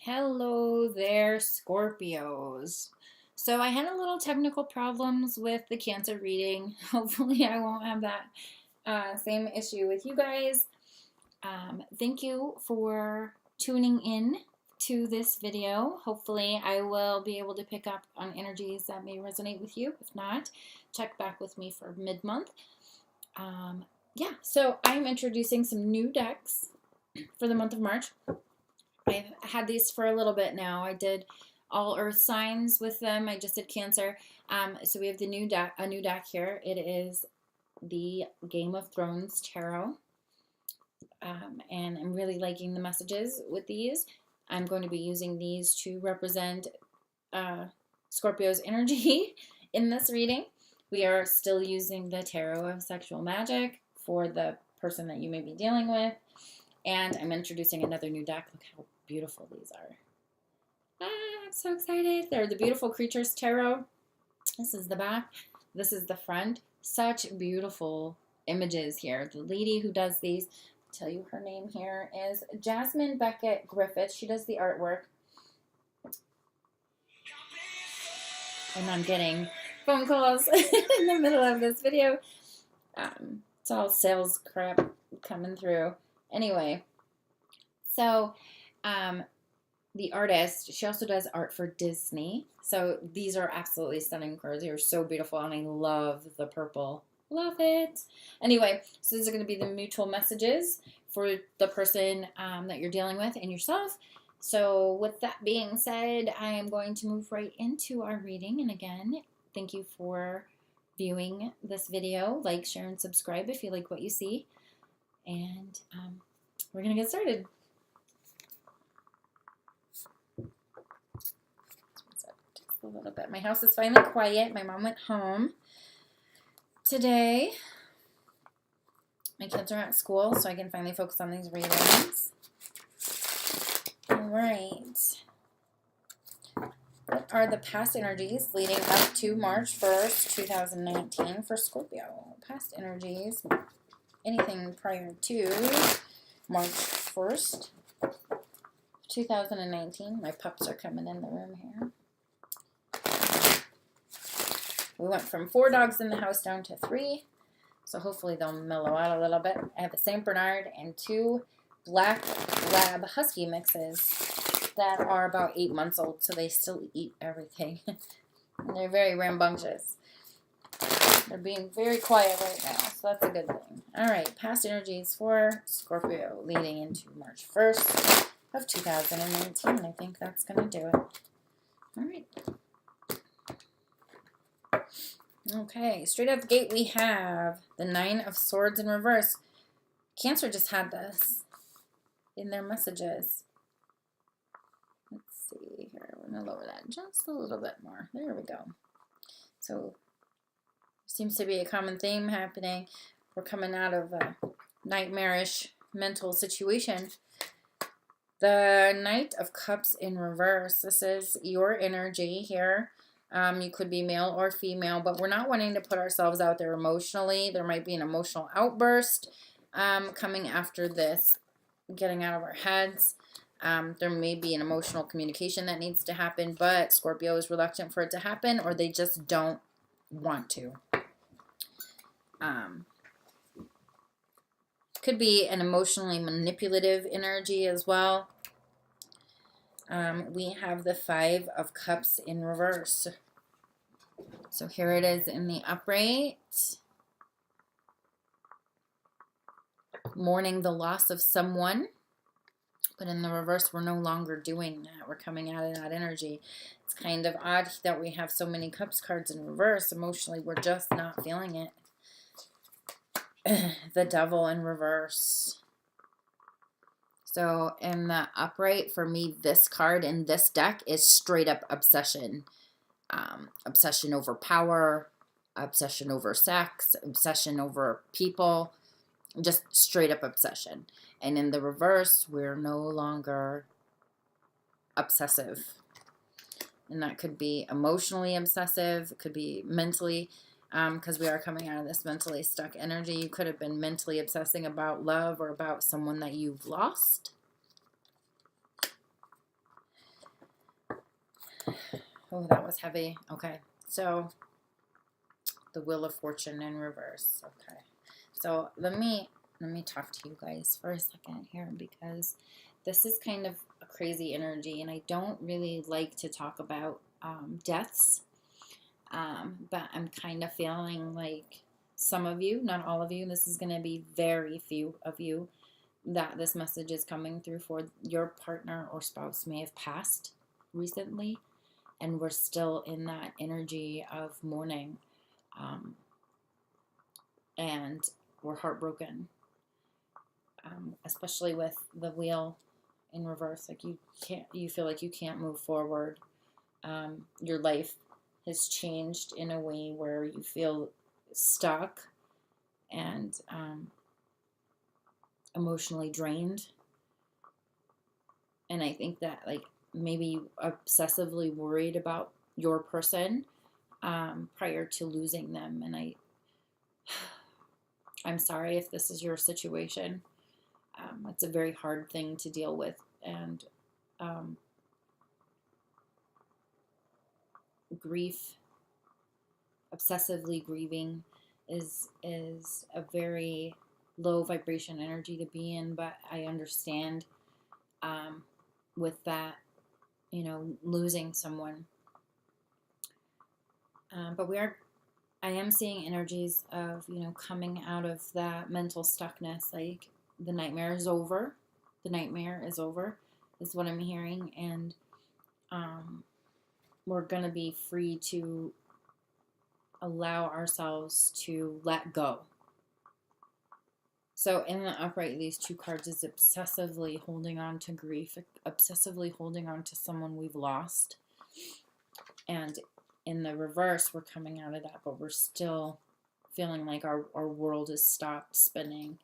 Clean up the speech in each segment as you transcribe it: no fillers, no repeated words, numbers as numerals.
Hello there, Scorpios. So I had a little technical problems with the Cancer reading. Hopefully I won't have that same issue with you guys. Thank you for tuning in to this video. Hopefully I will be able to pick up on energies that may resonate with you. If not, check back with me for mid-month. Yeah, so I'm introducing some new decks for the month of March. I've had these for a little bit now. I did all earth signs with them. I just did Cancer. So we have a new deck here. It is the Game of Thrones Tarot. And I'm really liking the messages with these. I'm going to be using these to represent Scorpio's energy in this reading. We are still using the Tarot of Sexual Magic for the person that you may be dealing with. And I'm introducing another new deck. Look how beautiful these are. I'm so excited. They're the Beautiful Creatures Tarot. This is the back. This is the front. Such beautiful images here. The lady who does these, I'll tell you her name here, is Jasmine Beckett Griffith. She does the artwork. And I'm getting phone calls in the middle of this video. It's all sales crap coming through. Anyway, so the artist, she also does art for Disney. So these are absolutely stunning cards. They are so beautiful, and I love the purple. Love it. Anyway, so these are going to be the mutual messages for the person that you're dealing with and yourself. So with that being said, I am going to move right into our reading. And again, thank you for viewing this video. Like, share, and subscribe if you like what you see. And we're going to get started. Just a little bit. My house is finally quiet. My mom went home today. My kids are at school, so I can finally focus on these readings. All right. What are the past energies leading up to March 1st, 2019 for Scorpio? Past energies. Anything prior to March 1st, 2019. My pups are coming in the room here. We went from 4 dogs in the house down to 3. So hopefully they'll mellow out a little bit. I have a St. Bernard and 2 Black Lab Husky mixes that are about 8 months old. So they still eat everything. And they're very rambunctious. They're being very quiet right now, so that's a good thing. All right, past energies for Scorpio leading into March 1st of 2019. I think that's going to do it. All right. Okay, straight out the gate we have the 9 of Swords in reverse. Cancer just had this in their messages. Let's see here. We're going to lower that just a little bit more. There we go. So seems to be a common theme happening. We're coming out of a nightmarish mental situation. The Knight of Cups in reverse. This is your energy here. You could be male or female, but we're not wanting to put ourselves out there emotionally. There might be an emotional outburst coming after this, getting out of our heads. There may be an emotional communication that needs to happen, but Scorpio is reluctant for it to happen, or they just don't want to. Could be an emotionally manipulative energy as well. We have the 5 of Cups in reverse. So here it is in the upright. Mourning the loss of someone. But in the reverse, we're no longer doing that. We're coming out of that energy. It's kind of odd that we have so many Cups cards in reverse. Emotionally, we're just not feeling it. The Devil in reverse. So in the upright, for me, this card in this deck is straight up obsession. Obsession over power, obsession over sex, obsession over people, just straight up obsession. And in the reverse, we're no longer obsessive. And that could be emotionally obsessive, it could be mentally, because we are coming out of this mentally stuck energy. You could have been mentally obsessing about love or about someone that you've lost. Oh, that was heavy. Okay. So the Wheel of Fortune in reverse. Okay. So let me talk to you guys for a second here, because this is kind of a crazy energy, and I don't really like to talk about deaths, but I'm kind of feeling like some of you, not all of you, this is going to be very few of you that this message is coming through for. Your partner or spouse may have passed recently, and we're still in that energy of mourning, and we're heartbroken, especially with the wheel in reverse. Like you feel like you can't move forward. Your life has changed in a way where you feel stuck and emotionally drained. And I think that, like, maybe obsessively worried about your person prior to losing them. And I'm sorry if this is your situation. It's a very hard thing to deal with, and grief, obsessively grieving, is a very low vibration energy to be in. But I understand with that, losing someone. But I am seeing energies of, coming out of that mental stuckness. Like, the nightmare is over. The nightmare is over, is what I'm hearing. And we're going to be free to allow ourselves to let go. So in the upright, these two cards is obsessively holding on to grief, obsessively holding on to someone we've lost. And in the reverse, we're coming out of that, but we're still feeling like our world has stopped spinning.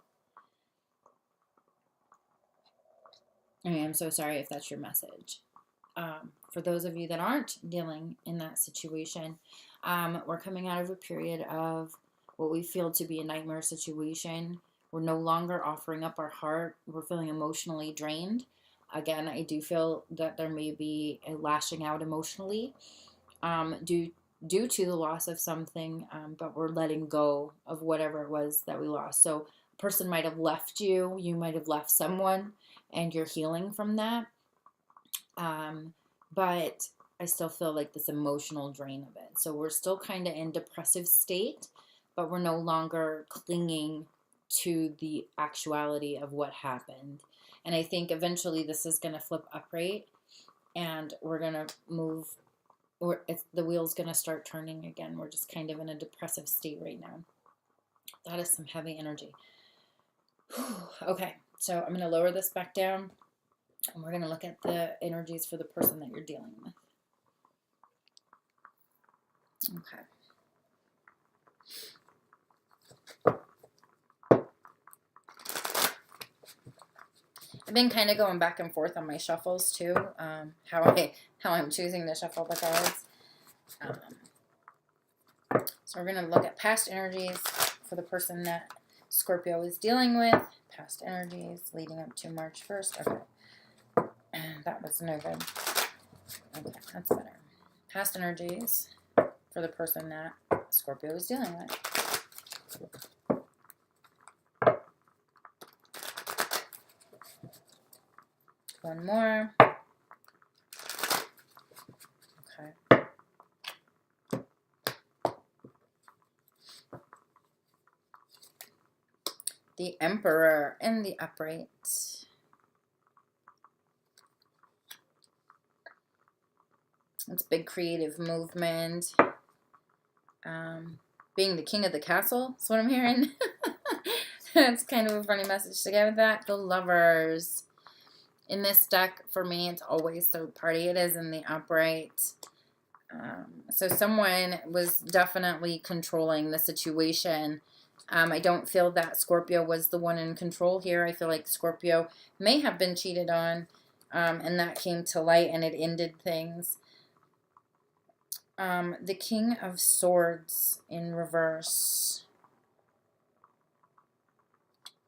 I am so sorry if that's your message. For those of you that aren't dealing in that situation, we're coming out of a period of what we feel to be a nightmare situation. We're no longer offering up our heart. We're feeling emotionally drained. Again, I do feel that there may be a lashing out emotionally due to the loss of something, but we're letting go of whatever it was that we lost. So a person might have left you. You might have left someone, and you're healing from that. But I still feel like this emotional drain of it. So we're still kind of in depressive state, but we're no longer clinging to the actuality of what happened. And I think eventually this is going to flip upright, and we're going to move, or the wheel's going to start turning again. We're just kind of in a depressive state right now. That is some heavy energy. Okay, so I'm going to lower this back down, and we're going to look at the energies for the person that you're dealing with. Okay. I've been kind of going back and forth on my shuffles too, how I'm choosing to shuffle the cards. So we're going to look at past energies for the person that Scorpio is dealing with. Past energies leading up to March 1st. Okay. That was no good. Okay, that's better. Past energies for the person that Scorpio is dealing with. One more. Okay. The Emperor in the upright. It's big creative movement. Being the king of the castle is what I'm hearing. That's kind of a funny message to get with that. The Lovers. In this deck, for me, it's always third party. It is in the upright. So someone was definitely controlling the situation. I don't feel that Scorpio was the one in control here. I feel like Scorpio may have been cheated on, and that came to light, and it ended things. The King of Swords in reverse.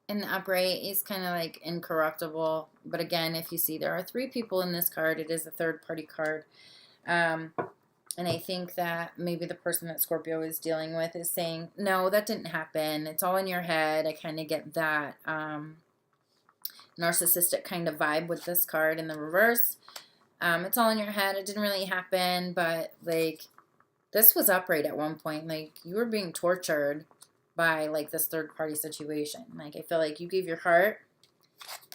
In the upright, he's kind of like incorruptible. But again, if you see there are three people in this card, it is a third party card. And I think that maybe the person that Scorpio is dealing with is saying, no, that didn't happen. It's all in your head. I kind of get that narcissistic kind of vibe with this card in the reverse. It's all in your head. It didn't really happen, but like this was upright at one point. Like you were being tortured by like this third party situation. Like I feel like you gave your heart.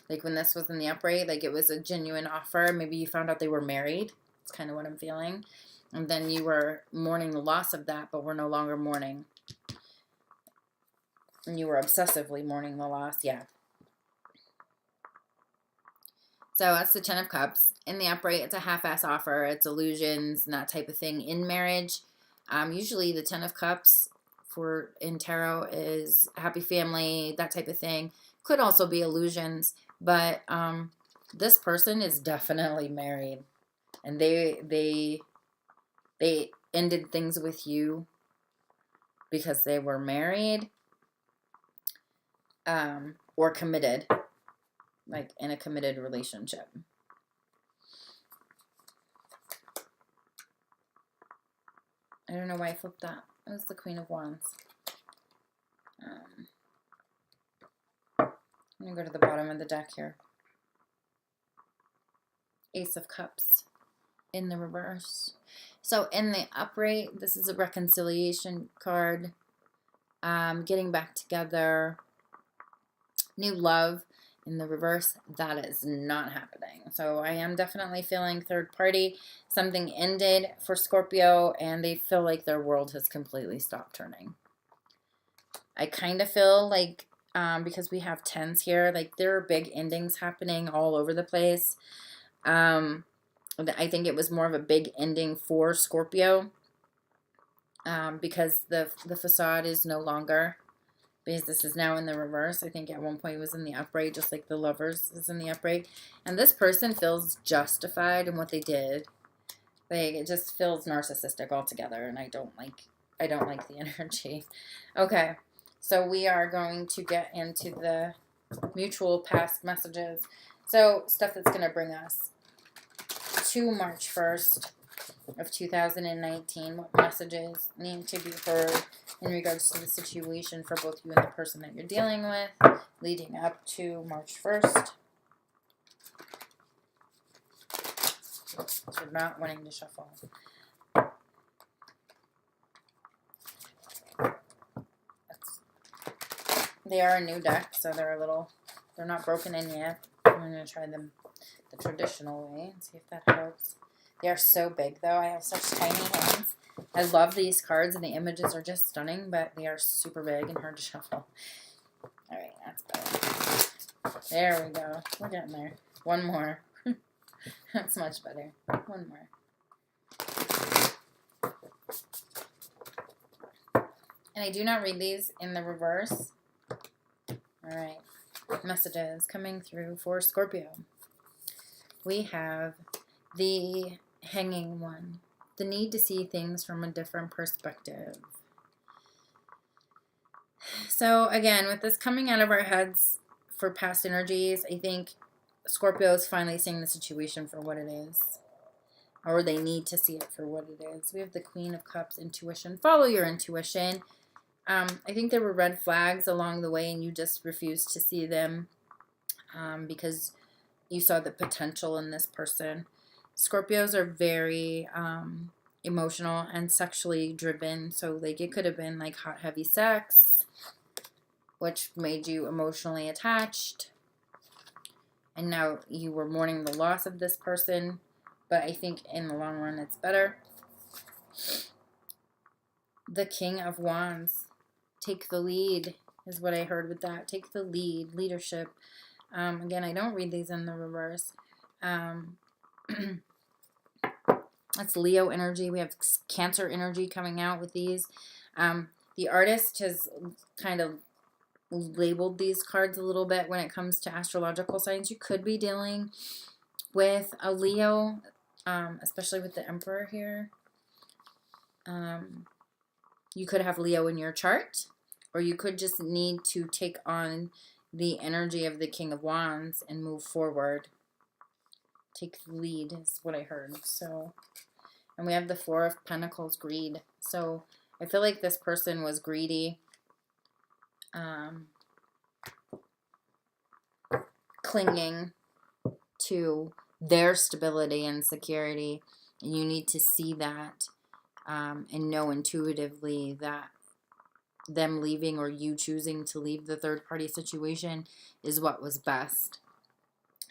Like when this was in the upright, like it was a genuine offer. Maybe you found out they were married. It's kind of what I'm feeling. And then you were mourning the loss of that, but we're no longer mourning. And you were obsessively mourning the loss. Yeah. So that's the Ten of Cups. In the upright, it's a half-ass offer. It's illusions and that type of thing in marriage. Usually the Ten of Cups in tarot is happy family, that type of thing. Could also be illusions, but this person is definitely married. And they ended things with you because they were married or committed, like in a committed relationship. I don't know why I flipped that. It was the Queen of Wands. I'm going to go to the bottom of the deck here. Ace of Cups in the reverse. So in the upright, this is a reconciliation card. Getting back together. New love. In the reverse, that is not happening. So I am definitely feeling third party. Something ended for Scorpio, and they feel like their world has completely stopped turning. I kind of feel like, because we have tens here, like there are big endings happening all over the place. I think it was more of a big ending for Scorpio, because the facade is no longer. Because this is now in the reverse. I think at one point it was in the upright, just like the Lovers is in the upright. And this person feels justified in what they did. Like it just feels narcissistic altogether, and I don't like the energy. Okay, so we are going to get into the mutual past messages. So stuff that's going to bring us to March 1st of 2019. What messages need to be heard in regards to the situation for both you and the person that you're dealing with leading up to March 1st. You're not wanting to shuffle. They are a new deck, so they're not broken in yet. I'm going to try them the traditional way and see if that helps. They are so big, though. I have such tiny hands. I love these cards, and the images are just stunning, but they are super big and hard to shuffle. All right, that's better. There we go. We're getting there. One more. That's much better. One more. And I do not read these in the reverse. All right. Messages coming through for Scorpio. We have the Hanging One. The need to see things from a different perspective. So again, with this coming out of our heads for past energies, I think Scorpio is finally seeing the situation for what it is. Or they need to see it for what it is. We have the Queen of Cups, intuition. Follow your intuition. I think there were red flags along the way and you just refused to see them because you saw the potential in this person. Scorpios are very emotional and sexually driven. So like it could have been like hot, heavy sex, which made you emotionally attached. And now you were mourning the loss of this person. But I think in the long run it's better. The King of Wands. Take the lead is what I heard with that. Take the lead. Leadership. Again, I don't read these in the reverse. That's Leo energy. We have Cancer energy coming out with these. The artist has kind of labeled these cards a little bit when it comes to astrological signs. You could be dealing with a Leo, especially with the Emperor here. You could have Leo in your chart, or you could just need to take on the energy of the King of Wands and move forward. Take the lead is what I heard. So And we have the Four of Pentacles, greed. So I feel like this person was greedy, clinging to their stability and security. And you need to see that and know intuitively that them leaving or you choosing to leave the third party situation is what was best.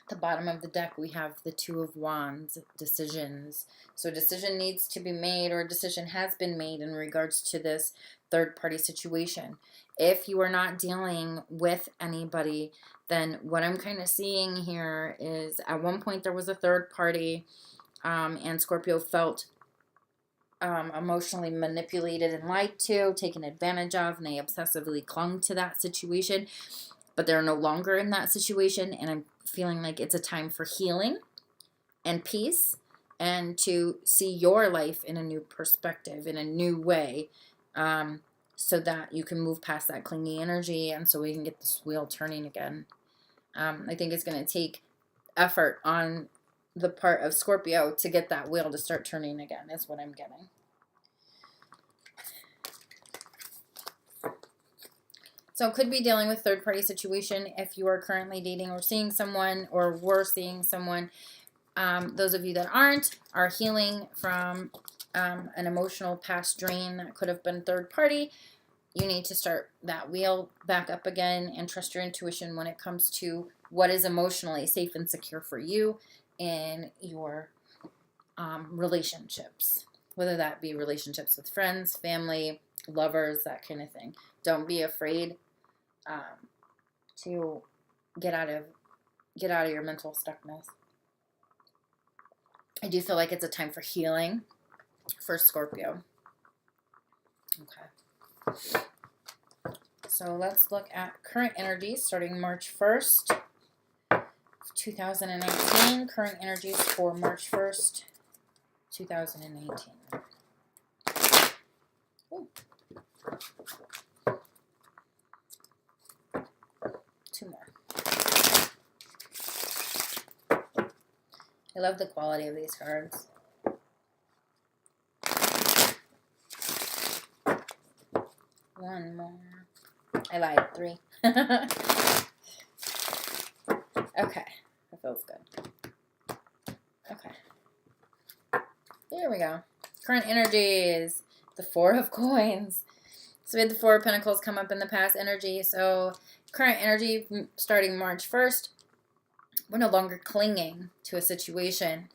At the bottom of the deck, we have the Two of Wands, decisions. So a decision needs to be made, or a decision has been made in regards to this third party situation. If you are not dealing with anybody, then what I'm kind of seeing here is at one point there was a third party, and Scorpio felt emotionally manipulated and lied to, taken advantage of, and they obsessively clung to that situation. But they're no longer in that situation, and I'm feeling like it's a time for healing and peace, and to see your life in a new perspective, in a new way, so that you can move past that clingy energy, and so we can get this wheel turning again. I think it's going to take effort on the part of Scorpio to get that wheel to start turning again, is what I'm getting. So it could be dealing with third-party situation if you are currently dating or seeing someone, or were seeing someone. Those of you that aren't are healing from an emotional past drain that could have been third-party. You need to start that wheel back up again and trust your intuition when it comes to what is emotionally safe and secure for you in your relationships, whether that be relationships with friends, family, lovers, that kind of thing. Don't be afraid to get out of your mental stuckness. I do feel like it's a time for healing for Scorpio. Okay. So let's look at current energies starting March 1st, 2019. Current energies for March 1st, 2019. Ooh. Two more. I love the quality of these cards. One more. I lied. 3. Okay. That feels good. Okay. There we go. Current energies. The Four of Coins. So we had the Four of Pentacles come up in the past energy. So current energy starting March 1st. We're no longer clinging to a situation.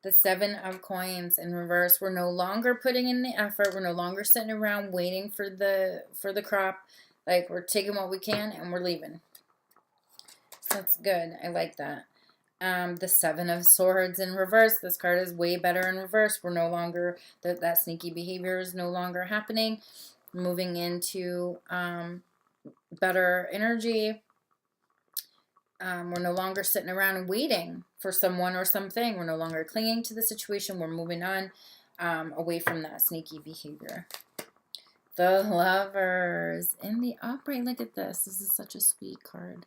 The Seven of Coins in reverse. We're no longer putting in the effort. We're no longer sitting around waiting for the crop. Like, we're taking what we can and we're leaving. So that's good. I like that. The Seven of Swords in reverse. This card is way better in reverse. We're no longer, that sneaky behavior is no longer happening. Moving into better energy. We're no longer sitting around and waiting for someone or something. We're no longer clinging to the situation. We're moving on away from that sneaky behavior. The Lovers in the upright. Look at this. This is such a sweet card.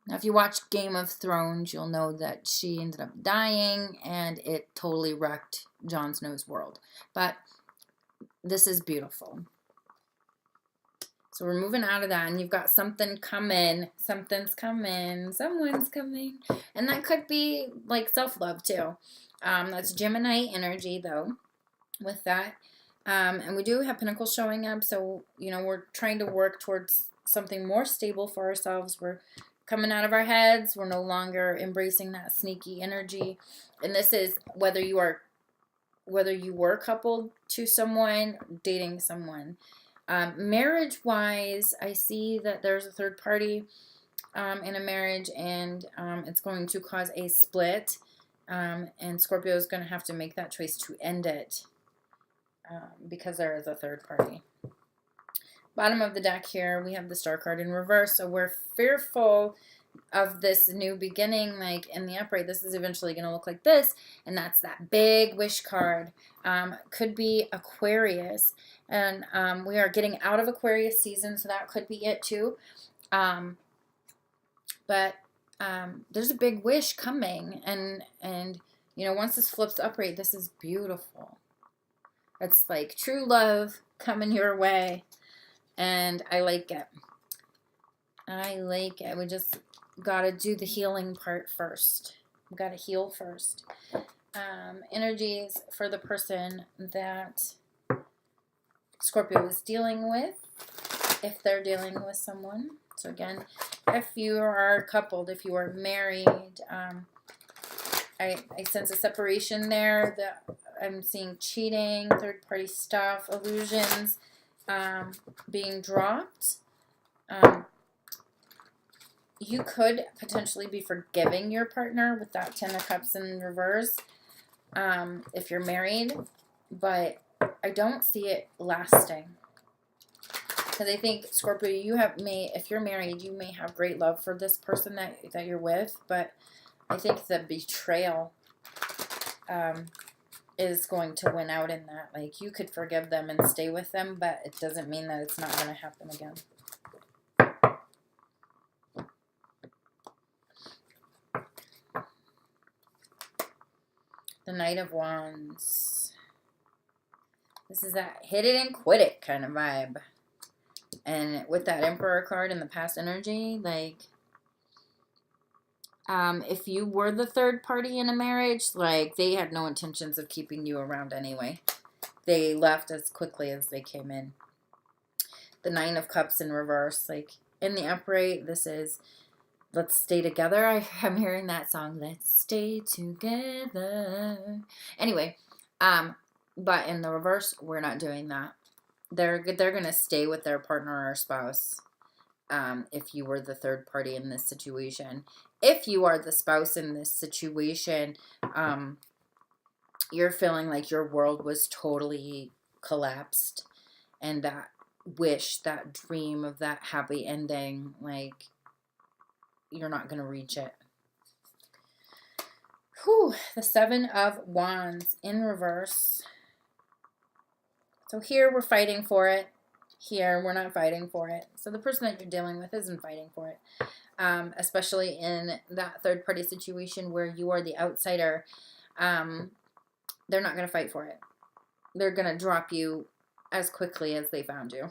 Now, if you watch Game of Thrones, you'll know that she ended up dying, and it totally wrecked Jon Snow's world. But this is beautiful. So we're moving out of that, and you've got something coming. Something's coming. Someone's coming. And that could be like self-love too. That's Gemini energy though with that. And we do have Pentacles showing up. So, you know, we're trying to work towards something more stable for ourselves. We're coming out of our heads. We're no longer embracing that sneaky energy. And this is whether you were coupled to someone, dating someone. Marriage-wise, I see that there's a third party in a marriage, and it's going to cause a split, and Scorpio is going to have to make that choice to end it because there is a third party. Bottom of the deck here, we have the Star card in reverse, so we're fearful of this new beginning. Like in the upright, this is eventually going to look like this, and that's that big wish card. Could be Aquarius, and we are getting out of Aquarius season, so that could be it too. But there's a big wish coming, and You know, once this flips upright, this is beautiful. It's like true love coming your way. And I like it. I like it. We just got to do the healing part first. We got to heal first. Energies for the person that Scorpio is dealing with, if they're dealing with someone. So again, if you are coupled, if you are married, I sense a separation there. I'm seeing cheating, third-party stuff, illusions being dropped. You could potentially be forgiving your partner with that Ten of Cups in reverse if you're married, but I don't see it lasting. Because I think, Scorpio, if you're married, you may have great love for this person that you're with, but I think the betrayal is going to win out in that. Like, you could forgive them and stay with them, but it doesn't mean that it's not going to happen again. The Knight of Wands. This is that hit it and quit it kind of vibe. And with that Emperor card in the past energy, like, if you were the third party in a marriage, like, they had no intentions of keeping you around anyway. They left as quickly as they came in. The Nine of Cups in reverse, like, in the upright, this is, let's stay together. I'm hearing that song, let's stay together. Anyway, but in the reverse, we're not doing that. They're going to stay with their partner or spouse if you were the third party in this situation. If you are the spouse in this situation, you're feeling like your world was totally collapsed, and that wish, that dream of that happy ending, like, you're not going to reach it. Whew, the Seven of Wands in reverse. So here we're fighting for it. Here we're not fighting for it. So the person that you're dealing with isn't fighting for it. Especially in that third party situation where you are the outsider. They're not going to fight for it. They're going to drop you as quickly as they found you.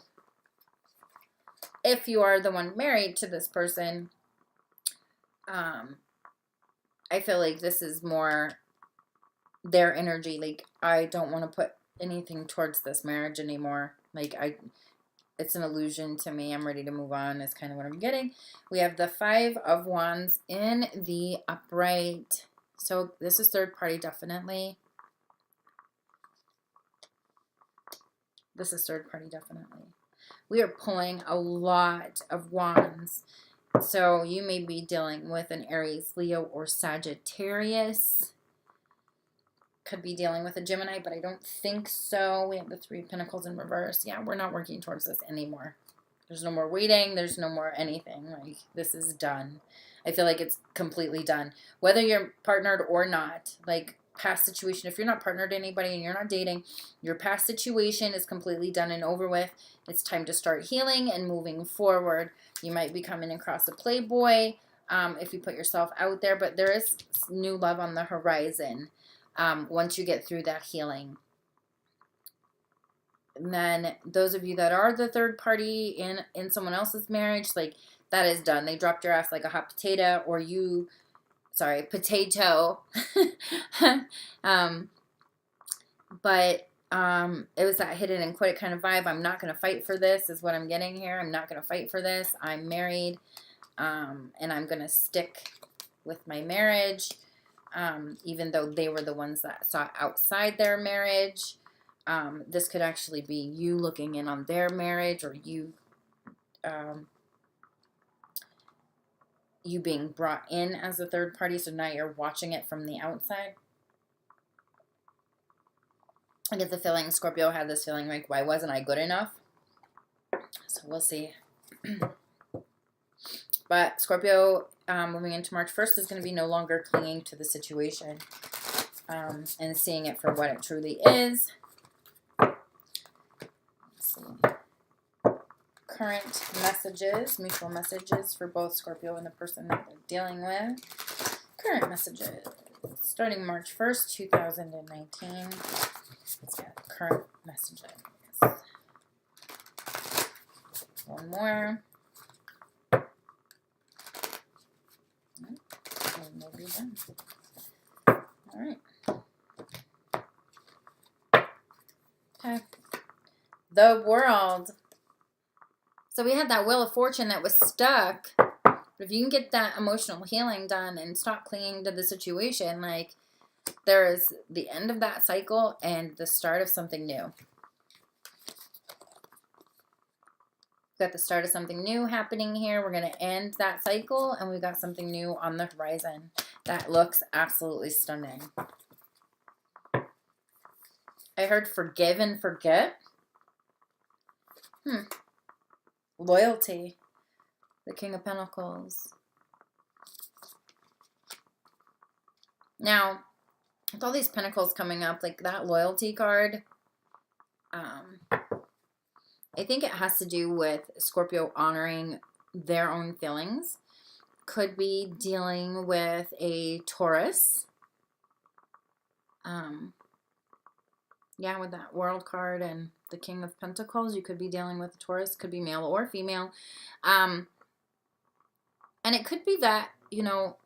If you are the one married to this person, I feel like this is more their energy. Like, I don't want to put anything towards this marriage anymore. Like, it's an illusion to me. I'm ready to move on is kind of what I'm getting. We have the Five of Wands in the upright. So this is third party, definitely. This is third party, definitely. We are pulling a lot of wands. So you may be dealing with an Aries, Leo, or Sagittarius. Could be dealing with a Gemini, but I don't think so. We have the Three of Pentacles in reverse. Yeah, we're not working towards this anymore. There's no more waiting. There's no more anything. Like, this is done. I feel like it's completely done. Whether you're partnered or not, like, past situation, if you're not partnered to anybody and you're not dating, your past situation is completely done and over with. It's time to start healing and moving forward. You might be coming across a playboy if you put yourself out there, but there is new love on the horizon once you get through that healing. And then those of you that are the third party in someone else's marriage, like, that is done. They dropped your ass like a hot potato, or potato. But it was that hit it and quit it kind of vibe. I'm not going to fight for this is what I'm getting here. I'm not going to fight for this. I'm married, and I'm going to stick with my marriage, even though they were the ones that sought outside their marriage. This could actually be you looking in on their marriage, or you being brought in as a third party, so now you're watching it from the outside. I get the feeling Scorpio had this feeling like, why wasn't I good enough? So we'll see. But Scorpio, moving into March 1st, is going to be no longer clinging to the situation and seeing it for what it truly is. Let's see. Current messages, mutual messages for both Scorpio and the person that they're dealing with. Current messages. starting March 1st, 2019. Let's get current messages. One more. And we'll be done. All right. Okay. The World. So we had that Wheel of Fortune that was stuck. But if you can get that emotional healing done and stop clinging to the situation, like, there is the end of that cycle and the start of something new. Got the start of something new happening here. We're going to end that cycle, and we've got something new on the horizon that looks absolutely stunning. I heard forgive and forget. Loyalty. The King of Pentacles. Now, with all these pentacles coming up, like that loyalty card, I think it has to do with Scorpio honoring their own feelings. Could be dealing with a Taurus. Yeah, with that World card and the King of Pentacles, you could be dealing with a Taurus. Could be male or female. And it could be that, you know,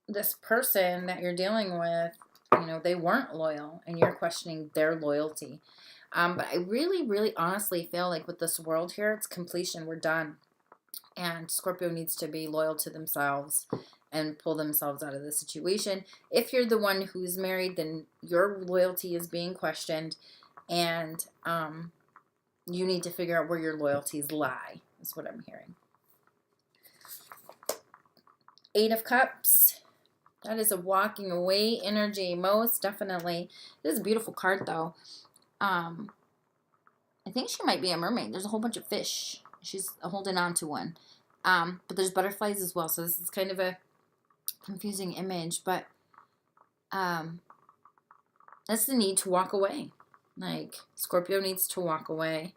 this person that you're dealing with, you know, they weren't loyal and you're questioning their loyalty. But I really, really honestly feel like with this World here, it's completion. We're done. And Scorpio needs to be loyal to themselves and pull themselves out of the situation. If you're the one who's married, then your loyalty is being questioned. And you need to figure out where your loyalties lie, is what I'm hearing. 8 of Cups. That is a walking away energy, most definitely. It is a beautiful card, though. I think she might be a mermaid. There's a whole bunch of fish. She's holding on to one. But there's butterflies as well, so this is kind of a confusing image. But that's the need to walk away. Like, Scorpio needs to walk away.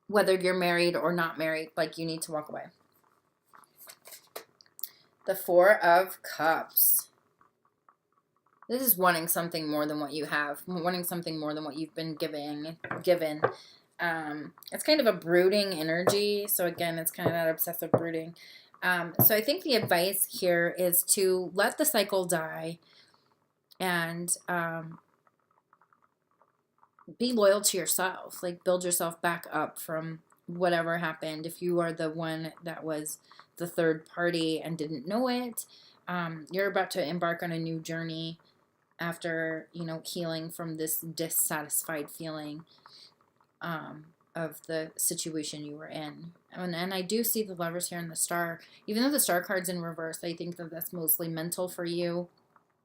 Whether you're married or not married, like, you need to walk away. The 4 of Cups. This is wanting something more than what you have. Wanting something more than what you've been given. It's kind of a brooding energy. So again, it's kind of that obsessive brooding. So I think the advice here is to let the cycle die and be loyal to yourself. Like, build yourself back up from whatever happened. If you are the one that was the third party and didn't know it, you're about to embark on a new journey after, you know, healing from this dissatisfied feeling of the situation you were in. And I do see the Lovers here in the Star. Even though the Star card's in reverse, I think that that's mostly mental for you.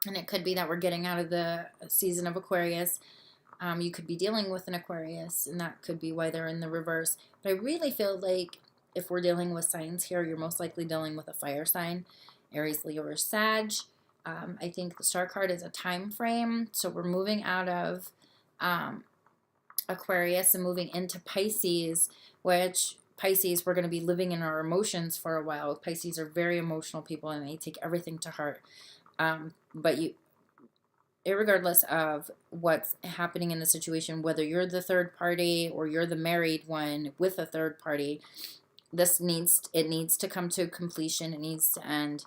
And it could be that we're getting out of the season of Aquarius. You could be dealing with an Aquarius, and that could be why they're in the reverse. But I really feel like if we're dealing with signs here, you're most likely dealing with a fire sign. Aries, Leo, or Sag. I think the Star card is a time frame. So we're moving out of Aquarius and moving into Pisces, which Pisces, we're going to be living in our emotions for a while. Pisces are very emotional people, and they take everything to heart. But irregardless of what's happening in the situation, whether you're the third party or you're the married one with a third party, it needs to come to completion. It needs to end.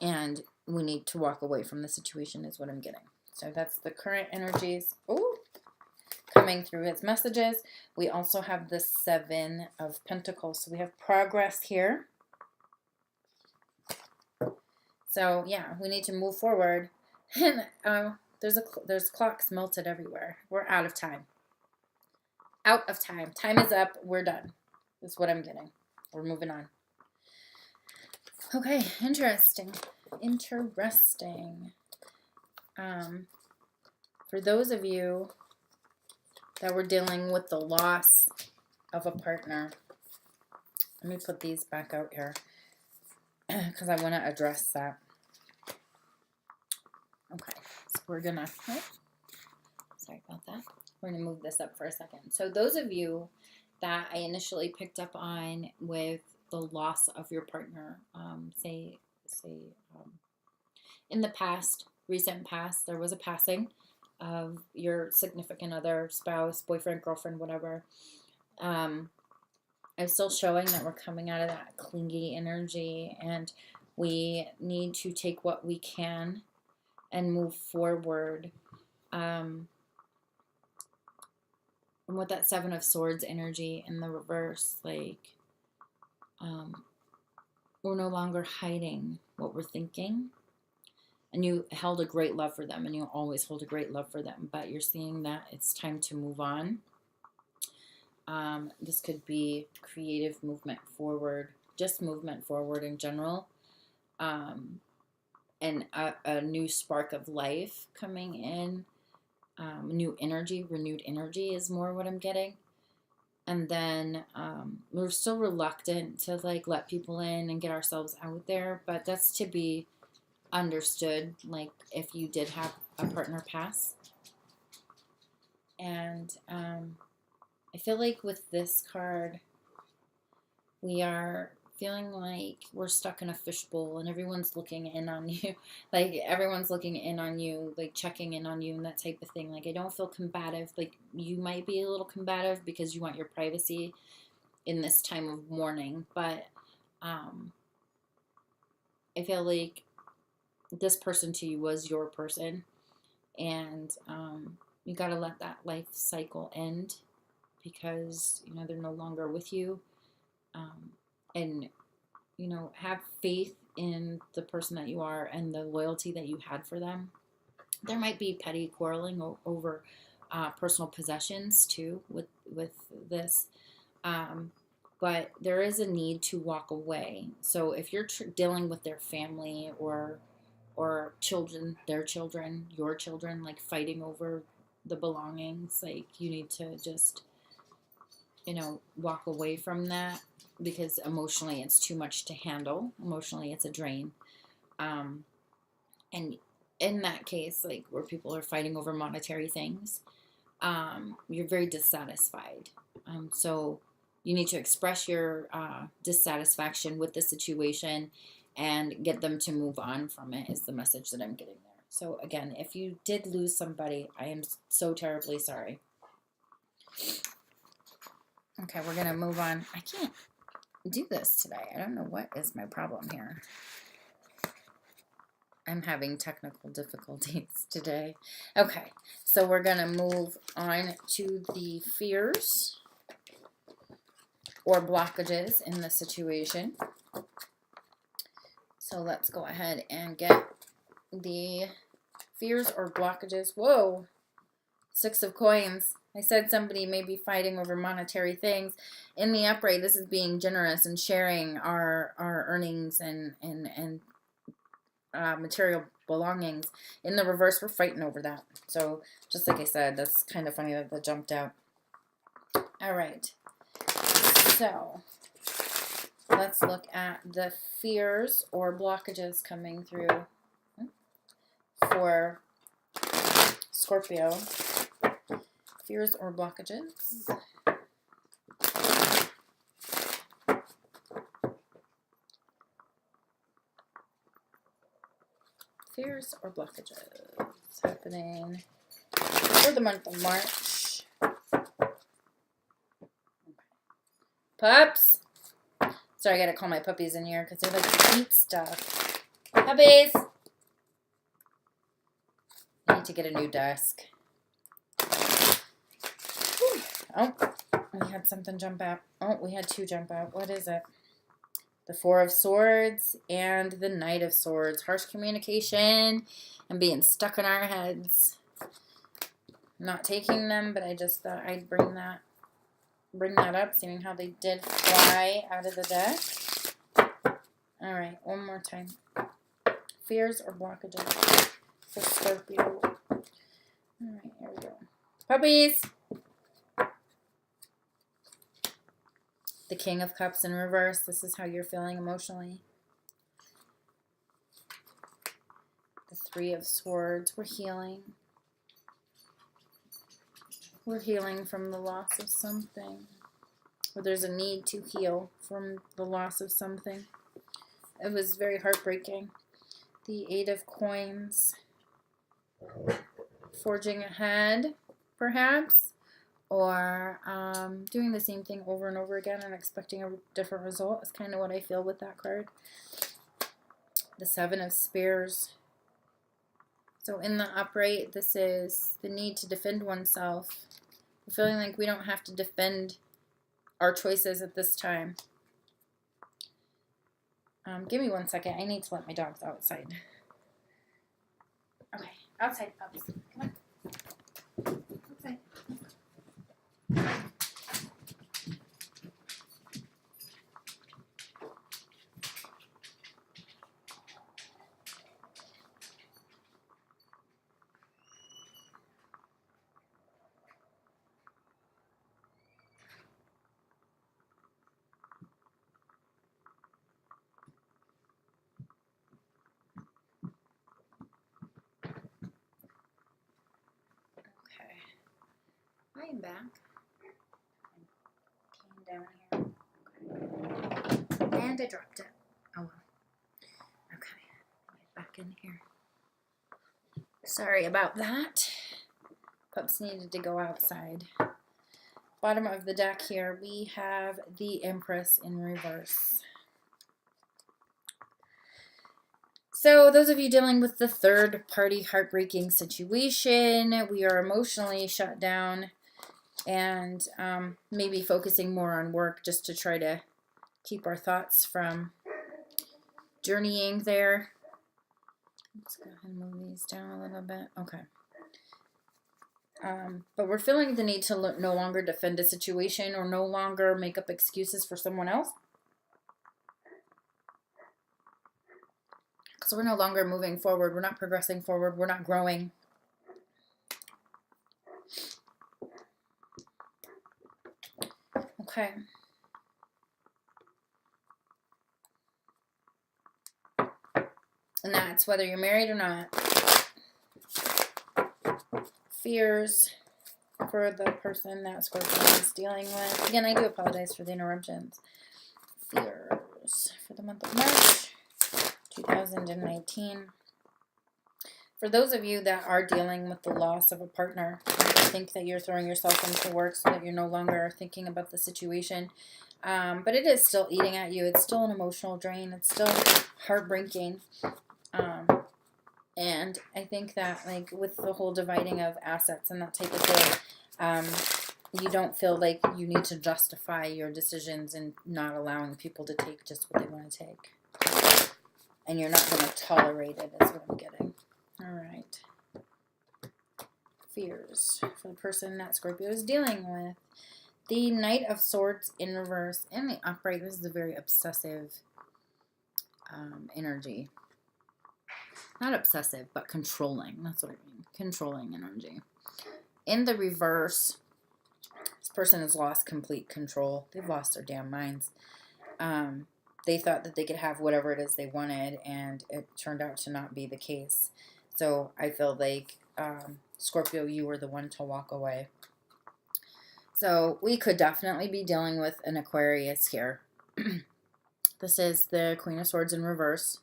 And we need to walk away from the situation is what I'm getting. So that's the current energies. Ooh, coming through its messages. We also have the 7 of Pentacles. So we have progress here. So yeah, we need to move forward. And there's clocks melted everywhere. We're out of time. Out of time. Time is up. We're done. That's what I'm getting. We're moving on. Okay, interesting. For those of you that were dealing with the loss of a partner, let me put these back out here because I want to address that. Okay, so we're gonna, sorry about that. We're gonna move this up for a second. So those of you that I initially picked up on with the loss of your partner. Say in the past, recent past, there was a passing of your significant other, spouse, boyfriend, girlfriend, whatever. I'm still showing that we're coming out of that clingy energy, and we need to take what we can and move forward. And with that Seven of Swords energy in the reverse, like, we're no longer hiding what we're thinking. And you held a great love for them, and you always hold a great love for them, but you're seeing that it's time to move on. This could be creative movement forward, just movement forward in general, and a new spark of life coming in, new energy, renewed energy is more what I'm getting. And then we're still reluctant to like let people in and get ourselves out there, but that's to be understood, like if you did have a partner pass. And I feel like with this card, we are feeling like we're stuck in a fishbowl and everyone's looking in on you. Like everyone's looking in on you, like checking in on you and that type of thing. Like I don't feel combative. Like you might be a little combative because you want your privacy in this time of mourning. But I feel like this person to you was your person. And you got to let that life cycle end because, you know, they're no longer with you. And, you know, have faith in the person that you are and the loyalty that you had for them. There might be petty quarreling over personal possessions too with this. But there is a need to walk away. So if you're dealing with their family or children, their children, your children, like fighting over the belongings, like you need to just, you know, walk away from that because emotionally it's too much to handle. Emotionally it's a drain. And in that case, like where people are fighting over monetary things, you're very dissatisfied. So you need to express your dissatisfaction with the situation and get them to move on from it is the message that I'm getting there. So again, if you did lose somebody, I am so terribly sorry. Okay, we're going to move on. I can't do this today. I don't know what is my problem here. I'm having technical difficulties today. Okay, so we're going to move on to the fears or blockages in the situation. So let's go ahead and get the fears or blockages. Whoa, 6 of coins. I said somebody may be fighting over monetary things. In the upright, this is being generous and sharing our earnings and material belongings. In the reverse, we're fighting over that. So just like I said, that's kind of funny that that jumped out. All right. So let's look at the fears or blockages coming through for Scorpio. Fears or blockages. Fears or blockages happening for the month of March. Pups. Sorry, I gotta call my puppies in here because they like to eat stuff. Puppies. I need to get a new desk. Oh, we had something jump out. Oh, we had 2 jump out. What is it? The 4 of Swords and the Knight of Swords. Harsh communication and being stuck in our heads. I'm not taking them, but I just thought I'd bring that up, seeing how they did fly out of the deck. All right, one more time. Fears or blockages for Scorpio. All right, here we go. Puppies. The King of Cups in reverse. This is how you're feeling emotionally. The 3 of Swords. We're healing. We're healing from the loss of something. or there's a need to heal from the loss of something. It was very heartbreaking. The Eight of Coins. Forging ahead, perhaps, or doing the same thing over and over again and expecting a different result is kind of what I feel with that card. The Seven of Spears. So in the upright, this is the need to defend oneself. I'm feeling like we don't have to defend our choices at this time. Give me 1 second. I need to let my dogs outside. Okay, outside, pups. Come on. Outside. I am back. Came down here. Okay. And I dropped it. Oh well. Okay. Get back in here. Sorry about that. Pups needed to go outside. Bottom of the deck here, we have the Empress in reverse. So those of you dealing with the third party heartbreaking situation, we are emotionally shut down and maybe focusing more on work just to try to keep our thoughts from journeying there. Let's go ahead and move these down a little bit. Okay. But we're feeling the need to no longer defend a situation or no longer make up excuses for someone else. Because we're no longer moving forward. We're not progressing forward. We're not growing. Okay. And that's whether you're married or not. Fears for the person that Scorpio is dealing with. Again, I do apologize for the interruptions. Fears for the month of March 2019. For those of you that are dealing with the loss of a partner, I think that you're throwing yourself into work so that you're no longer thinking about the situation. But it is still eating at you. It's still an emotional drain. It's still heartbreaking. And I think that, like, with the whole dividing of assets and that type of thing, you don't feel like you need to justify your decisions and not allowing people to take just what they want to take. And you're not going to tolerate it, is what I'm getting. All right. Fears for the person that Scorpio is dealing with. The Knight of Swords in reverse and the upright. This is a very obsessive energy. Not obsessive, but controlling. That's what I mean. Controlling energy. In the reverse, this person has lost complete control. They've lost their damn minds. They thought that they could have whatever it is they wanted, and it turned out to not be the case. So I feel like, Scorpio, you were the one to walk away. So we could definitely be dealing with an Aquarius here. This is the Queen of Swords in reverse.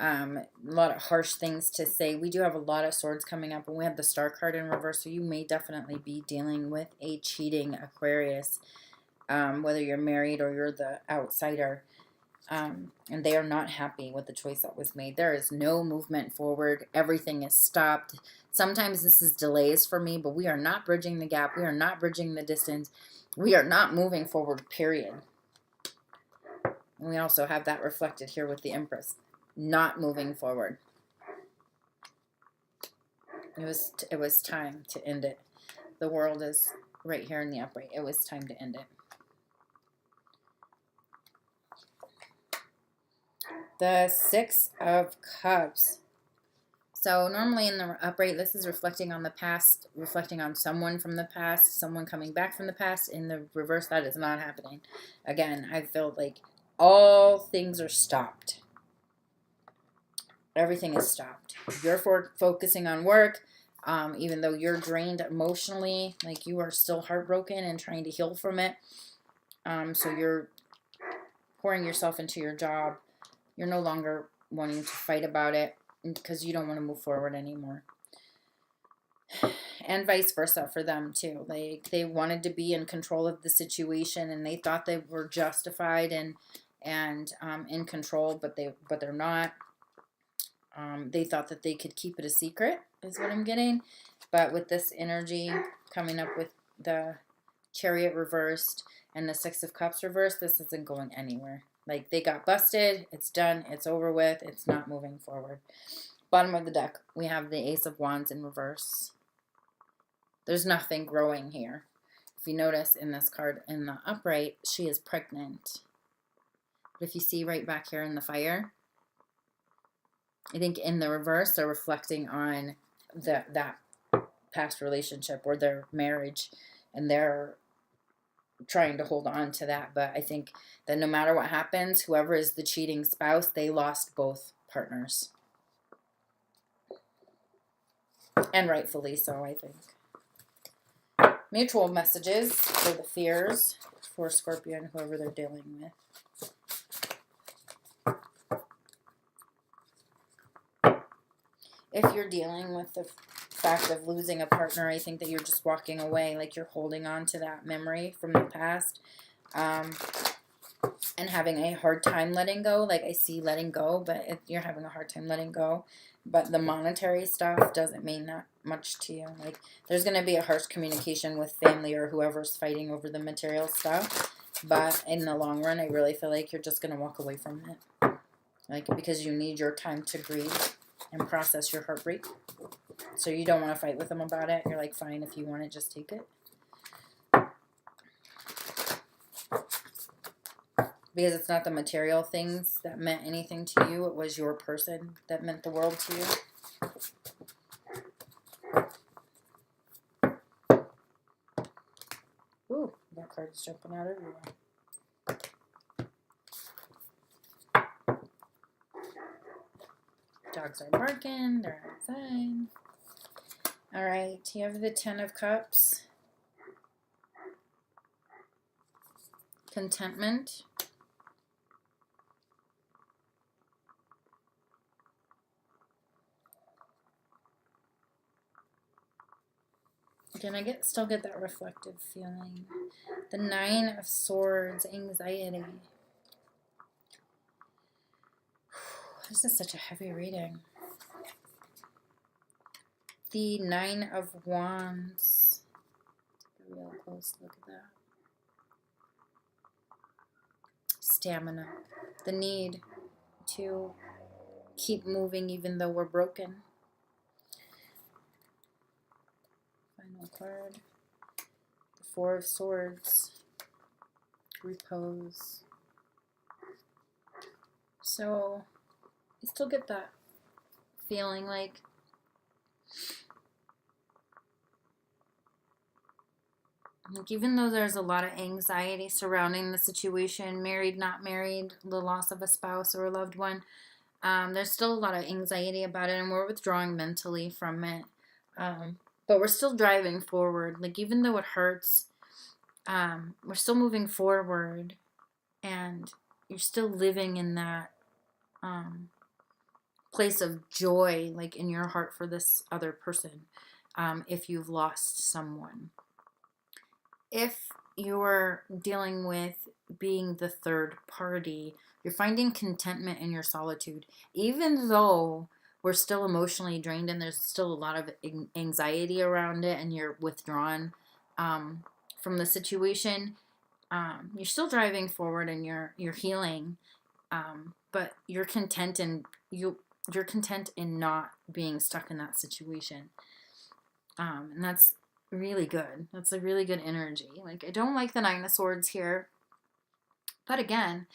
A lot of harsh things to say. We do have a lot of swords coming up, and we have the Star card in reverse, so you may definitely be dealing with a cheating Aquarius, whether you're married or you're the outsider, and they are not happy with the choice that was made. There is no movement forward. Everything is stopped. Sometimes this is delays for me, but we are not bridging the gap. We are not bridging the distance. We are not moving forward, period. And we also have that reflected here with the Empress. Not moving forward. It was time to end it. The world is right here in the upright. It was time to end it. The Six of Cups. So normally in the upright, this is reflecting on the past, reflecting on someone from the past, someone coming back from the past. In the reverse, that is not happening. Again, I feel like all things are stopped. Everything is stopped. You're focusing on work, even though you're drained emotionally, like you are still heartbroken and trying to heal from it. So you're pouring yourself into your job. You're no longer wanting to fight about it because you don't want to move forward anymore. And vice versa for them too. Like they wanted to be in control of the situation, and they thought they were justified and in control, but they're not. They thought that they could keep it a secret, is what I'm getting. But with this energy coming up with the Chariot reversed and the Six of Cups reversed, this isn't going anywhere. Like they got busted, it's done, it's over with, it's not moving forward. Bottom of the deck, we have the Ace of Wands in reverse. There's nothing growing here. If you notice in this card in the upright, she is pregnant. But if you see right back here in the fire, I think in the reverse, they're reflecting on that past relationship or their marriage, and they're trying to hold on to that. But I think that no matter what happens, whoever is the cheating spouse, they lost both partners. And rightfully so, I think. Mutual messages for the fears for Scorpio and whoever they're dealing with. If you're dealing with the fact of losing a partner, I think that you're just walking away, like you're holding on to that memory from the past, and having a hard time letting go. Like I see letting go, but you're having a hard time letting go. But the monetary stuff doesn't mean that much to you. Like there's going to be a harsh communication with family or whoever's fighting over the material stuff. But in the long run, I really feel like you're just going to walk away from it. Like because you need your time to grieve and process your heartbreak. So you don't want to fight with them about it. You're like, fine, if you want it, just take it. Because it's not the material things that meant anything to you. It was your person that meant the world to you. Ooh, that card's jumping out everywhere. Dogs are barking. They're outside. All right, you have the Ten of Cups. Contentment. Again, I still get that reflective feeling. The Nine of Swords, anxiety. This is such a heavy reading. The Nine of Wands. Take a real close look at that. Stamina. The need to keep moving even though we're broken. Final card. The Four of Swords. Repose. So, I still get that feeling like even though there's a lot of anxiety surrounding the situation, married, not married, the loss of a spouse or a loved one, there's still a lot of anxiety about it, and we're withdrawing mentally from it. But we're still driving forward. Like, even though it hurts, we're still moving forward, and you're still living in that place of joy, like in your heart for this other person, if you've lost someone. If you're dealing with being the third party, you're finding contentment in your solitude, even though we're still emotionally drained and there's still a lot of anxiety around it, and you're withdrawn from the situation. You're still driving forward and you're healing, but you're content you're content in not being stuck in that situation, and that's really good. That's a really good energy. Like, I don't like the Nine of Swords here, but again,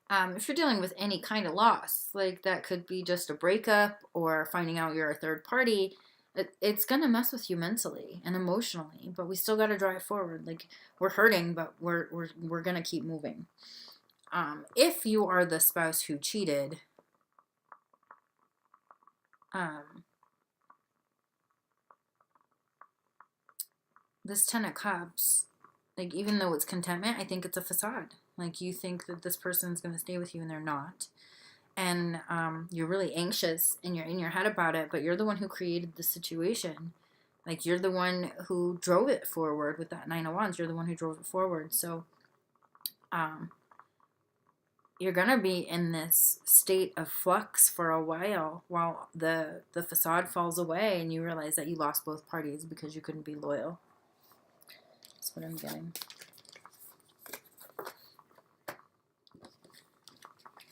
if you're dealing with any kind of loss, like that could be just a breakup or finding out you're a third party, it's gonna mess with you mentally and emotionally. But we still got to drive forward. Like, we're hurting, but we're gonna keep moving. If you are the spouse who cheated, this Ten of Cups like, even though it's contentment, I think it's a facade. Like, you think that this person's going to stay with you and they're not. And you're really anxious and you're in your head about it, but you're the one who created the situation. Like, you're the one who drove it forward with that Nine of Wands. You're the one who drove it forward. So you're going to be in this state of flux for a while the facade falls away and you realize that you lost both parties because you couldn't be loyal. That's what I'm getting.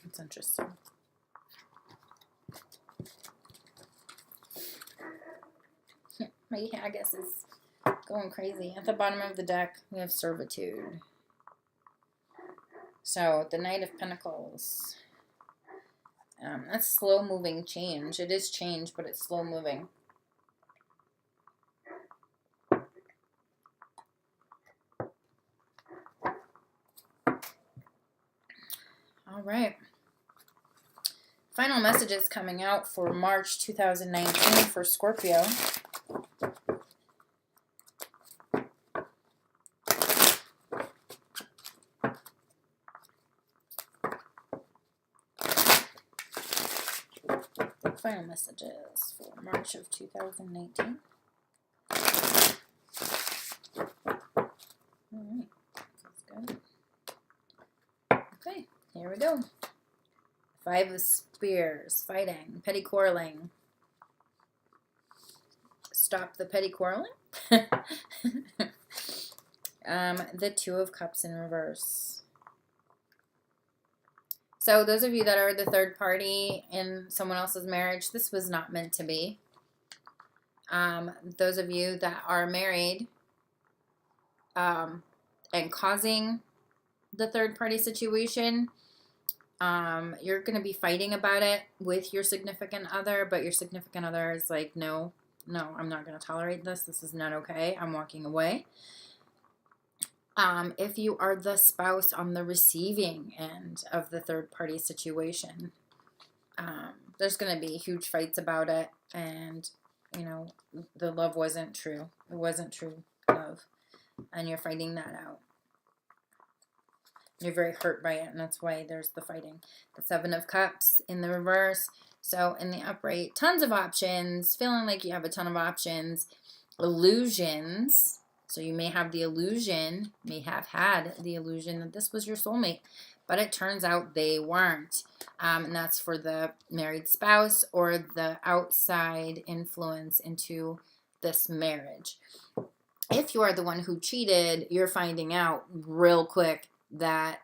That's interesting. My haggis is going crazy. At the bottom of the deck, we have servitude. So, the Knight of Pentacles. That's slow-moving change. It is change, but it's slow-moving. All right. Final messages coming out for March 2019 for Scorpio. Final messages for March of 2019. Alright, that's good. Okay, here we go. Five of Spears, fighting, petty quarreling. Stop the petty quarreling. The Two of Cups in reverse. So those of you that are the third party in someone else's marriage, this was not meant to be. Those of you that are married and causing the third party situation, you're going to be fighting about it with your significant other, but your significant other is like, no, I'm not going to tolerate this. This is not okay. I'm walking away. If you are the spouse on the receiving end of the third party situation, there's going to be huge fights about it. And, you know, the love wasn't true. It wasn't true love. And you're fighting that out. You're very hurt by it. And that's why there's the fighting. The Seven of Cups in the reverse. So in the upright, tons of options. Feeling like you have a ton of options. Illusions. So you may have the illusion, may have had the illusion that this was your soulmate, but it turns out they weren't. And that's for the married spouse or the outside influence into this marriage. If you are the one who cheated, you're finding out real quick that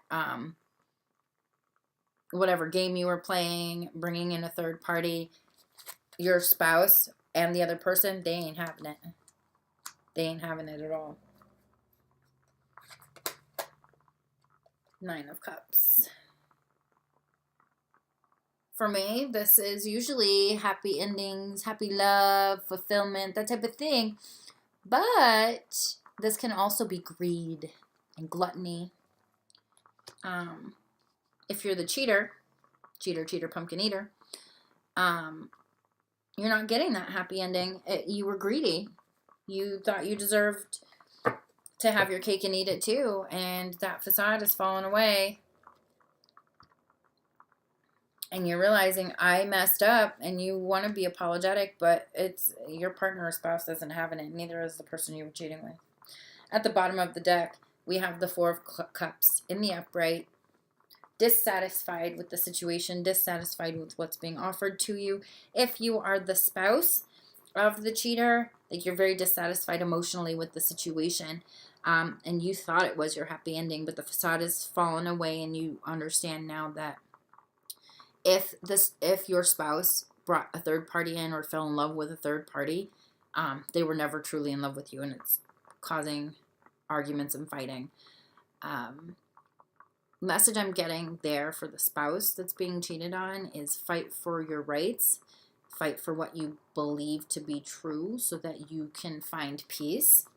whatever game you were playing, bringing in a third party, your spouse and the other person, they ain't having it. They ain't having it at all. Nine of Cups. For me, this is usually happy endings, happy love, fulfillment, that type of thing. But this can also be greed and gluttony. If you're the cheater, pumpkin eater, you're not getting that happy ending. You were greedy. You thought you deserved to have your cake and eat it too, and that facade has fallen away. And you're realizing I messed up, and you want to be apologetic, but it's your partner or spouse isn't having it. Neither is the person you were cheating with. At the bottom of the deck, we have the Four of Cups in the upright. Dissatisfied with the situation, dissatisfied with what's being offered to you. If you are the spouse of the cheater, like you're very dissatisfied emotionally with the situation, and you thought it was your happy ending, but the facade has fallen away, and you understand now that if your spouse brought a third party in or fell in love with a third party, they were never truly in love with you, and it's causing arguments and fighting. Message I'm getting there for the spouse that's being cheated on is fight for your rights. Fight for what you believe to be true so that you can find peace.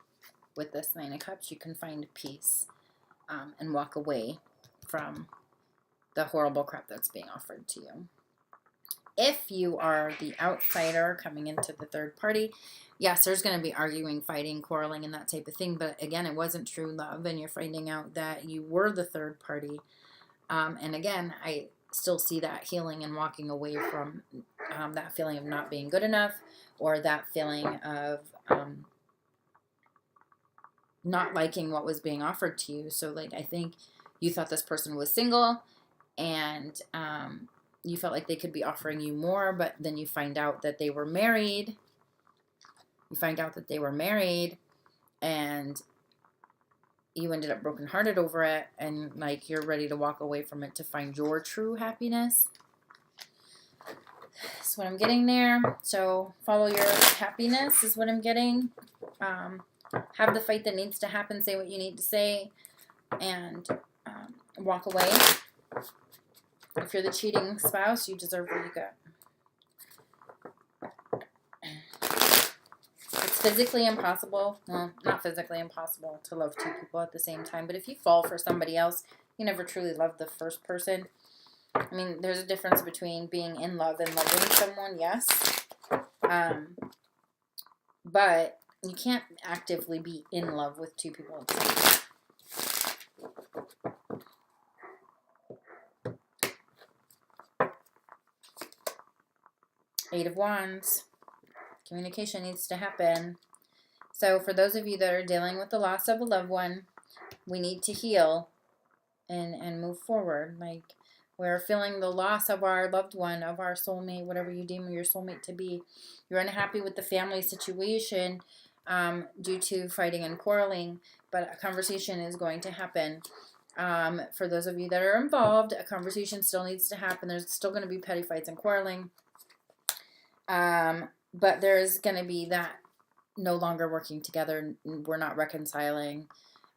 With this Nine of Cups, you can find peace and walk away from the horrible crap that's being offered to you. If you are the outsider coming into the third party, yes, there's going to be arguing, fighting, quarreling, and that type of thing. But again, it wasn't true love, and you're finding out that you were the third party. And again, I still see that healing and walking away from that feeling of not being good enough, or that feeling of not liking what was being offered to you. So, like, I think you thought this person was single, and you felt like they could be offering you more, but then you find out that they were married. You find out that they were married, and you ended up brokenhearted over it, and like you're ready to walk away from it to find your true happiness. That's what I'm getting there. So follow your happiness is what I'm getting. Have the fight that needs to happen. Say what you need to say, and walk away. If you're the cheating spouse, you deserve what you got. It's physically impossible. Well, not physically impossible to love two people at the same time. But if you fall for somebody else, you never truly loved the first person. I mean, there's a difference between being in love and loving someone, yes. But you can't actively be in love with two people at the same time. Eight of Wands. Communication needs to happen. So for those of you that are dealing with the loss of a loved one, we need to heal and move forward. Like, we're feeling the loss of our loved one, of our soulmate, whatever you deem your soulmate to be. You're unhappy with the family situation due to fighting and quarreling, but a conversation is going to happen. For those of you that are involved, a conversation still needs to happen. There's still going to be petty fights and quarreling. But there's going to be that no longer working together. We're not reconciling.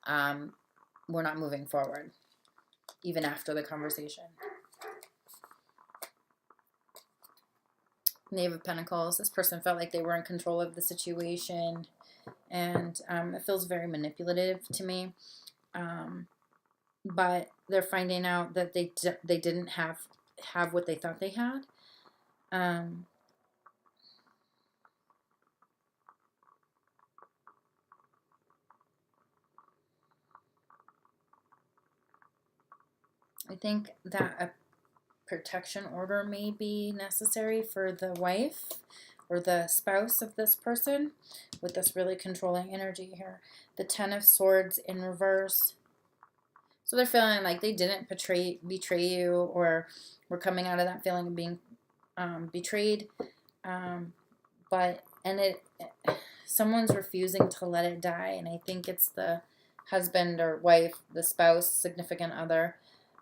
We're not moving forward, even after the conversation. Knave of Pentacles. This person felt like they were in control of the situation, and it feels very manipulative to me. But they're finding out that they didn't have what they thought they had. I think that a protection order may be necessary for the wife or the spouse of this person with this really controlling energy here. The Ten of Swords in reverse. So they're feeling like they didn't betray you, or were coming out of that feeling of being betrayed. Someone's refusing to let it die, and I think it's the husband or wife, the spouse, significant other.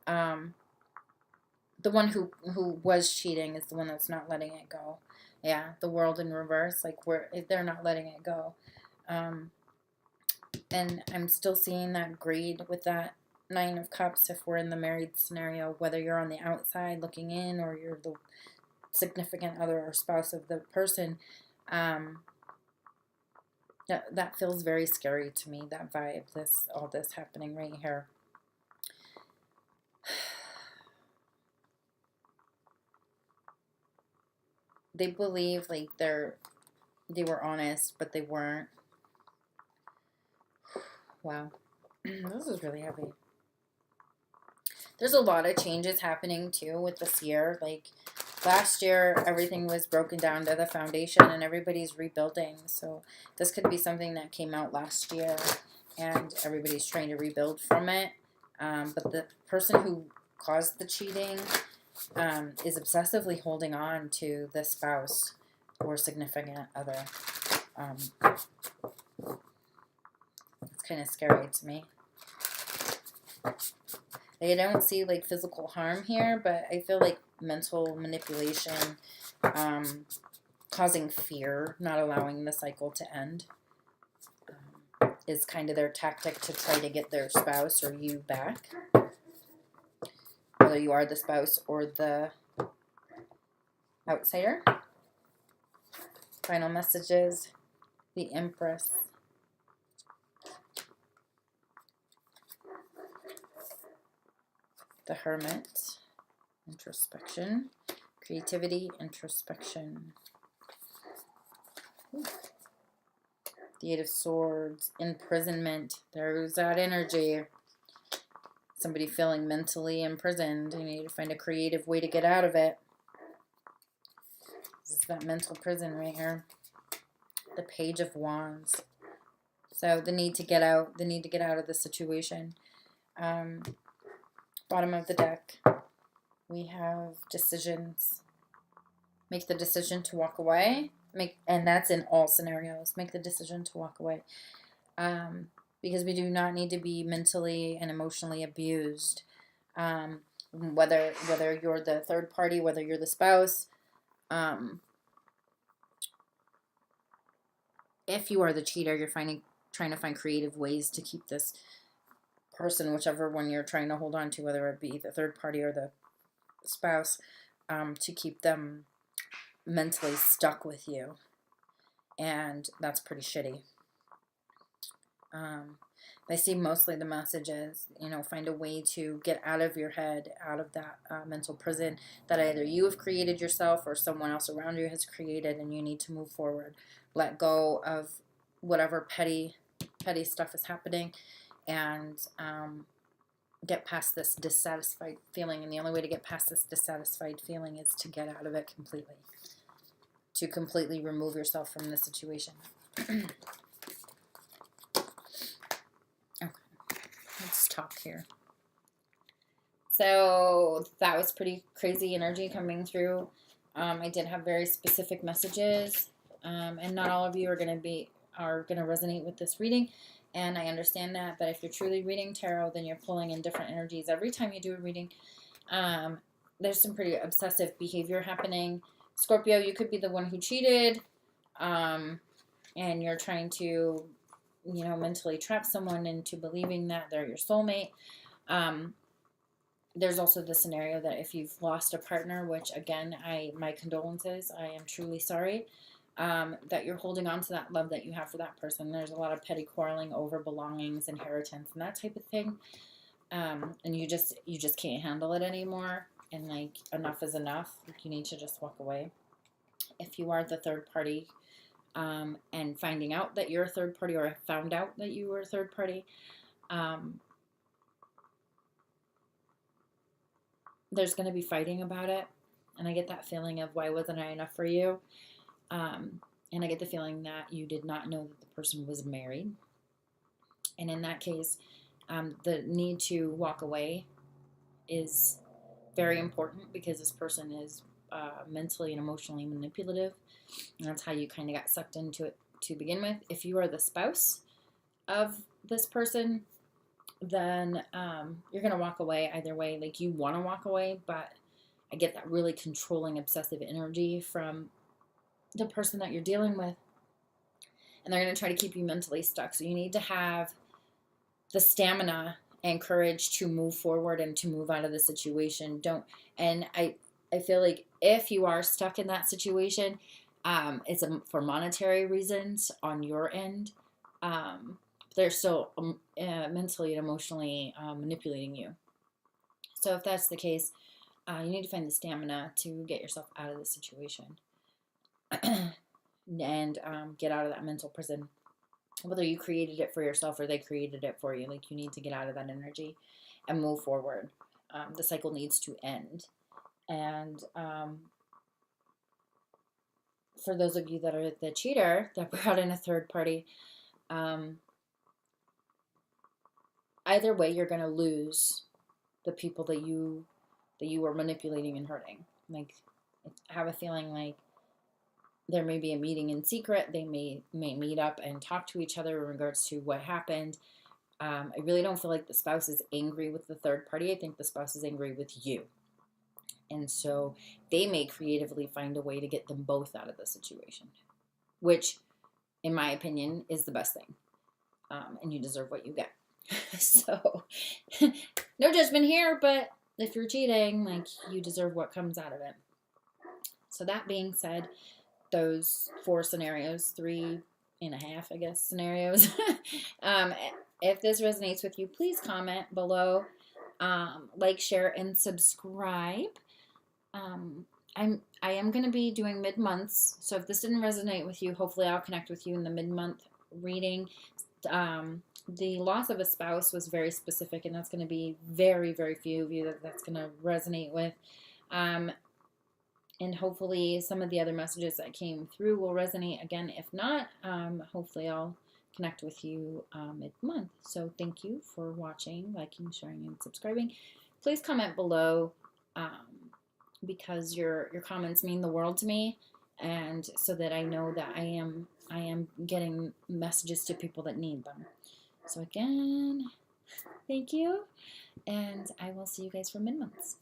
The one who was cheating is the one that's not letting it go. Yeah, the World in reverse, like they're not letting it go. And I'm still seeing that greed with that Nine of Cups if we're in the married scenario, whether you're on the outside looking in or you're the significant other or spouse of the person. That feels very scary to me, that vibe, all this happening right here. They believe like they were honest, but they weren't. Wow. This is really heavy. There's a lot of changes happening too with this year. Like last year, everything was broken down to the foundation and everybody's rebuilding. So this could be something that came out last year and everybody's trying to rebuild from it. But the person who caused the cheating is obsessively holding on to the spouse or significant other. It's kind of scary to me. I don't see like physical harm here, but I feel like mental manipulation, causing fear, not allowing the cycle to end, is kind of their tactic to try to get their spouse or you back. Whether you are the spouse or the outsider. Final messages. The Empress. The Hermit. Introspection. Creativity, introspection. Ooh. The Eight of Swords, imprisonment. There's that energy. Somebody feeling mentally imprisoned. You need to find a creative way to get out of it. This is that mental prison right here. The Page of Wands. So the need to get out. The need to get out of the situation. Bottom of the deck. We have decisions. Make the decision to walk away. And that's in all scenarios. Make the decision to walk away. Because we do not need to be mentally and emotionally abused. Whether you're the third party, whether you're the spouse, if you are the cheater, you're trying to find creative ways to keep this person, whichever one you're trying to hold on to, whether it be the third party or the spouse, to keep them mentally stuck with you. And that's pretty shitty. I see mostly the messages, find a way to get out of your head, out of that mental prison that either you have created yourself or someone else around you has created, and you need to move forward. Let go of whatever petty stuff is happening, and get past this dissatisfied feeling. And the only way to get past this dissatisfied feeling is to get out of it completely. To completely remove yourself from the situation. Okay, let's talk here. So that was pretty crazy energy coming through. I did have very specific messages, and not all of you are gonna resonate with this reading, and I understand that. But if you're truly reading tarot, then you're pulling in different energies every time you do a reading. There's some pretty obsessive behavior happening. Scorpio, you could be the one who cheated, and you're trying to, mentally trap someone into believing that they're your soulmate. There's also the scenario that if you've lost a partner, which again, my condolences, I am truly sorry, that you're holding on to that love that you have for that person. There's a lot of petty quarreling over belongings, inheritance, and that type of thing. And you just can't handle it anymore. And enough is enough. You need to just walk away. If you are the third party, and finding out that you're a third party, or found out that you were a third party, there's going to be fighting about it. And I get that feeling of, why wasn't I enough for you? And I get the feeling that you did not know that the person was married. And in that case, the need to walk away is very important, because this person is mentally and emotionally manipulative. And that's how you kind of got sucked into it to begin with. If you are the spouse of this person, then you're going to walk away either way. You want to walk away, but I get that really controlling, obsessive energy from the person that you're dealing with. And they're going to try to keep you mentally stuck. So you need to have the stamina and courage to move forward and to move out of the situation. I feel like if you are stuck in that situation, it's for monetary reasons on your end. They're still mentally and emotionally manipulating you. So if that's the case, you need to find the stamina to get yourself out of the situation and get out of that mental prison. Whether you created it for yourself or they created it for you, you need to get out of that energy and move forward. The cycle needs to end. And for those of you that are the cheater that brought in a third party, either way, you're going to lose the people that you were manipulating and hurting. I have a feeling there may be a meeting in secret. They may meet up and talk to each other in regards to what happened. I really don't feel like the spouse is angry with the third party. I think the spouse is angry with you. And so they may creatively find a way to get them both out of the situation, which, in my opinion, is the best thing. And you deserve what you get. So, no judgment here, but if you're cheating, you deserve what comes out of it. So that being said, those 4 scenarios, 3.5, I guess, scenarios. If this resonates with you, please comment below, like, share, and subscribe. I am going to be doing mid-months. So if this didn't resonate with you, hopefully I'll connect with you in the mid-month reading. The loss of a spouse was very specific, and that's going to be very, very few of you that's going to resonate with. And hopefully some of the other messages that came through will resonate again. If not, hopefully I'll connect with you mid-month. So thank you for watching, liking, sharing, and subscribing. Please comment below because your comments mean the world to me, and so that I know that I am getting messages to people that need them. So again, thank you, and I will see you guys for mid-months.